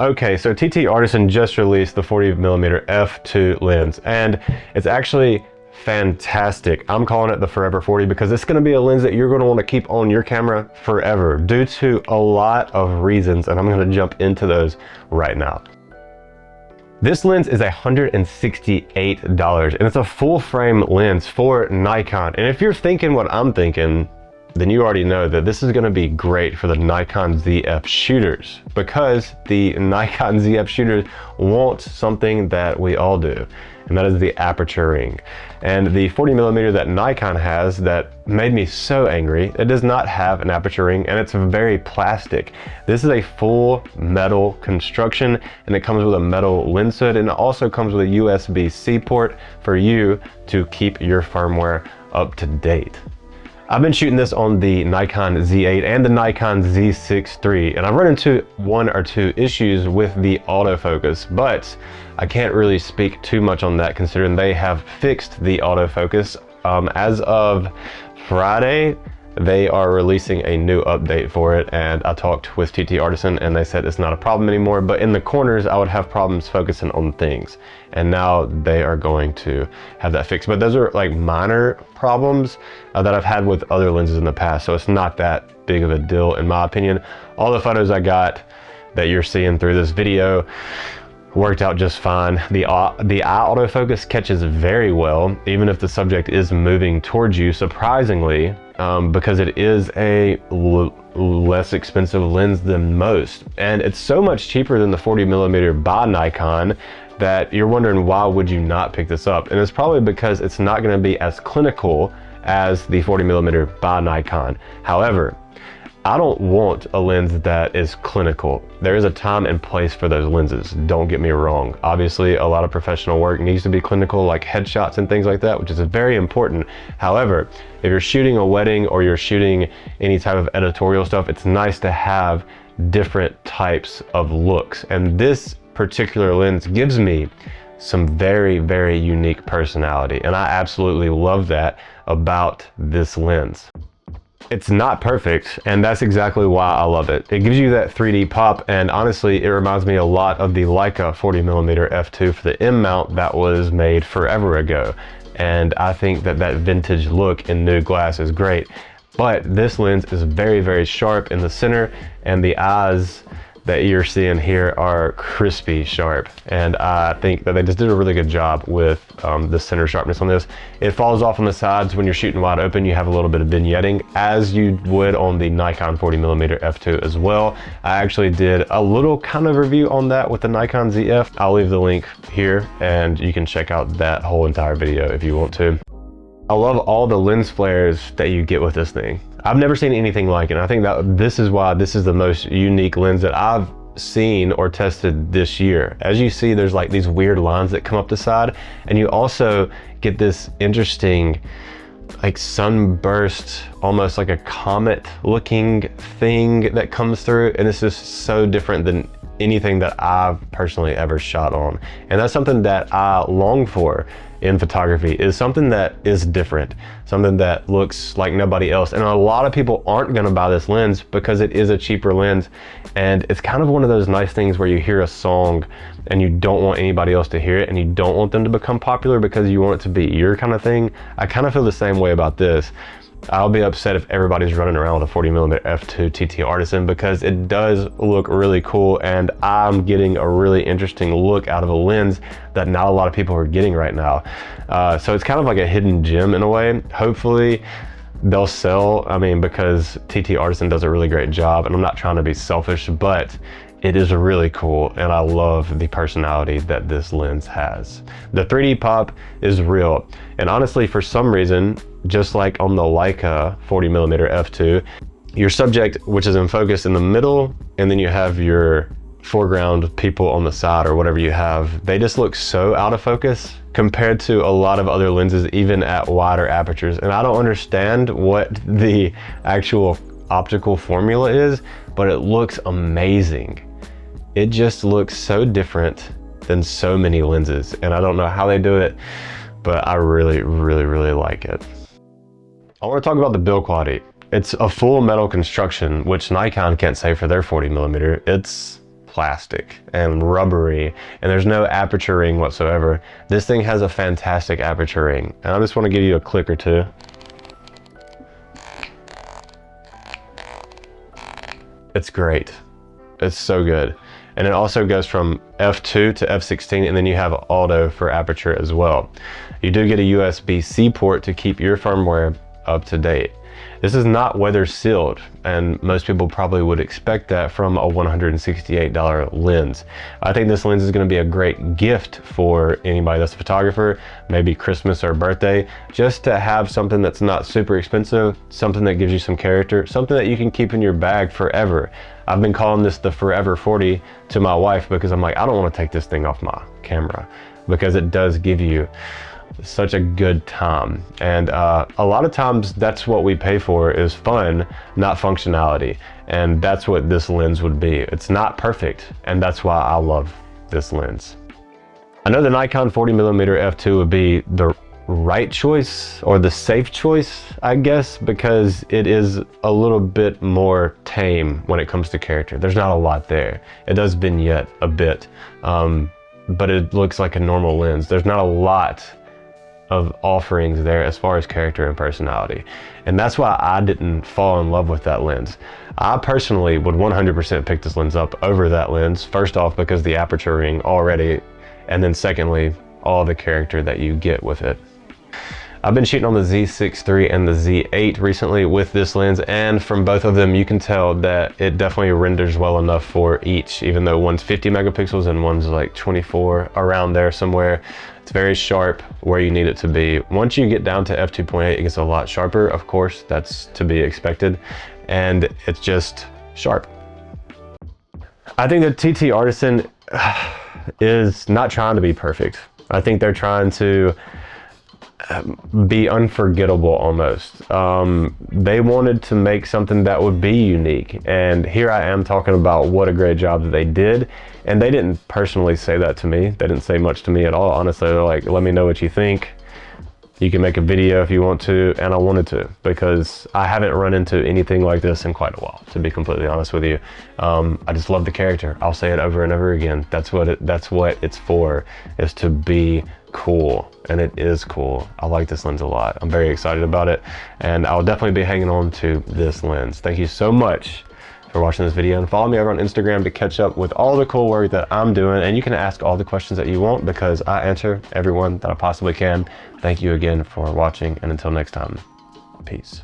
Okay, so TTArtisan just released the 40mm f2 lens, and it's actually fantastic. I'm calling it the Forever 40 because it's going to be a lens that you're going to want to keep on your camera forever due to a lot of reasons, and I'm going to jump into those right now. This lens is $168, and it's a full frame lens for Nikon. And if you're thinking what I'm thinking, then you already know that this is going to be great for the Nikon ZF shooters, because the Nikon ZF shooters want something that we all do, and that is the aperture ring. And the 40mm that Nikon has that made me so angry, it does not have an aperture ring, and it's very plastic. This is a full metal construction, and it comes with a metal lens hood, and it also comes with a USB-C port for you to keep your firmware up to date. I've been shooting this on the Nikon Z8 and the Nikon Z6 III, and I've run into one or two issues with the autofocus, but I can't really speak too much on that considering they have fixed the autofocus. As of Friday, they are releasing a new update for it, and I talked with TTArtisan and they said it's not a problem anymore, but in the corners I would have problems focusing on things, and now they are going to have that fixed. But those are like minor problems that I've had with other lenses in the past, so it's not that big of a deal in my opinion. All the photos I got that you're seeing through this video worked out just fine. The eye autofocus catches very well, even if the subject is moving towards you, surprisingly, because it is a less expensive lens than most. And it's so much cheaper than the 40mm by Nikon that you're wondering, why would you not pick this up? And it's probably because it's not going to be as clinical as the 40mm by Nikon. However, I don't want a lens that is clinical. There is a time and place for those lenses, don't get me wrong. Obviously, a lot of professional work needs to be clinical, like headshots and things like that, which is very important. However, if you're shooting a wedding or you're shooting any type of editorial stuff, it's nice to have different types of looks. And this particular lens gives me some very, very unique personality, and I absolutely love that about this lens. It's not perfect, and that's exactly why I love it. It gives you that 3D pop, and honestly, it reminds me a lot of the Leica 40mm f2 for the M mount that was made forever ago. And I think that that vintage look in new glass is great. But this lens is very, very sharp in the center, and the eyes that you're seeing here are crispy sharp, and I think that they just did a really good job with the center sharpness on this. It falls off on the sides when you're shooting wide open. You have a little bit of vignetting, as you would on the Nikon 40mm f2 as well. I actually did a little kind of review on that with the Nikon ZF. I'll leave the link here, and you can check out that whole entire video if you want to. I love all the lens flares that you get with this thing. I've never seen anything like it. I think that this is why this is the most unique lens that I've seen or tested this year. As you see, there's like these weird lines that come up the side, and you also get this interesting like sunburst, almost like a comet looking thing that comes through, and it's just so different than anything that I've personally ever shot on. And that's something that I long for in photography, is something that is different, something that looks like nobody else. And a lot of people aren't gonna buy this lens because it is a cheaper lens, and it's kind of one of those nice things where you hear a song and you don't want anybody else to hear it, and you don't want them to become popular because you want it to be your kind of thing. I kind of feel the same way about this. I'll be upset if everybody's running around with a 40mm f2 TTArtisan, because it does look really cool, and I'm getting a really interesting look out of a lens that not a lot of people are getting right now. So it's kind of like a hidden gem in a way. Hopefully they'll sell, I mean, because TTArtisan does a really great job, and I'm not trying to be selfish, but it is really cool, and I love the personality that this lens has. The 3D pop is real, and honestly, for some reason, just like on the Leica 40mm f2, your subject, which is in focus in the middle, and then you have your foreground people on the side or whatever you have, they just look so out of focus compared to a lot of other lenses, even at wider apertures. And I don't understand what the actual optical formula is, but it looks amazing. It just looks so different than so many lenses, and I don't know how they do it, but I really, really, really like it. I want to talk about the build quality. It's a full metal construction, which Nikon can't say for their 40mm. It's plastic and rubbery, and there's no aperture ring whatsoever. This thing has a fantastic aperture ring, and I just want to give you a click or two. It's great. It's so good. And it also goes from f2 to f16, and then you have auto for aperture as well. You do get a USB-C port to keep your firmware up to date. This is not weather sealed, and most people probably would expect that from a $168 lens. I think this lens is going to be a great gift for anybody that's a photographer, maybe Christmas or birthday, just to have something that's not super expensive, something that gives you some character, something that you can keep in your bag forever. I've been calling this the Forever 40 to my wife because I'm like, I don't want to take this thing off my camera, because it does give you such a good time. And a lot of times that's what we pay for, is fun, not functionality. And that's what this lens would be. It's not perfect, and that's why I love this lens. I know the Nikon 40mm f2 would be the right choice, or the safe choice, I guess, because it is a little bit more tame when it comes to character. There's not a lot there. It does vignette a bit, but it looks like a normal lens. There's not a lot of offerings there as far as character and personality, and that's why I didn't fall in love with that lens. I personally would 100% pick this lens up over that lens, first off because the aperture ring already, and then secondly, all the character that you get with it. I've been shooting on the Z6 III and the Z8 recently with this lens, and from both of them you can tell that it definitely renders well enough for each, even though one's 50 megapixels and one's like 24, around there somewhere. It's very sharp where you need it to be. Once you get down to f2.8, it gets a lot sharper, of course, that's to be expected, and it's just sharp. I think the TTArtisan is not trying to be perfect. I think they're trying to be unforgettable almost. They wanted to make something that would be unique, and here I am talking about what a great job that they did, and they didn't personally say that to me. They didn't say much to me at all, honestly. They're like, let me know what you think. You can make a video if you want to, and I wanted to, because I haven't run into anything like this in quite a while, to be completely honest with you. I just love the character. I'll say it over and over again. That's what it's for, is to be cool, and it is cool. I like this lens a lot. I'm very excited about it, and I'll definitely be hanging on to this lens. Thank you so much for watching this video, and follow me over on Instagram to catch up with all the cool work that I'm doing, and you can ask all the questions that you want because I answer every one that I possibly can. Thank you again for watching, and until next time, peace.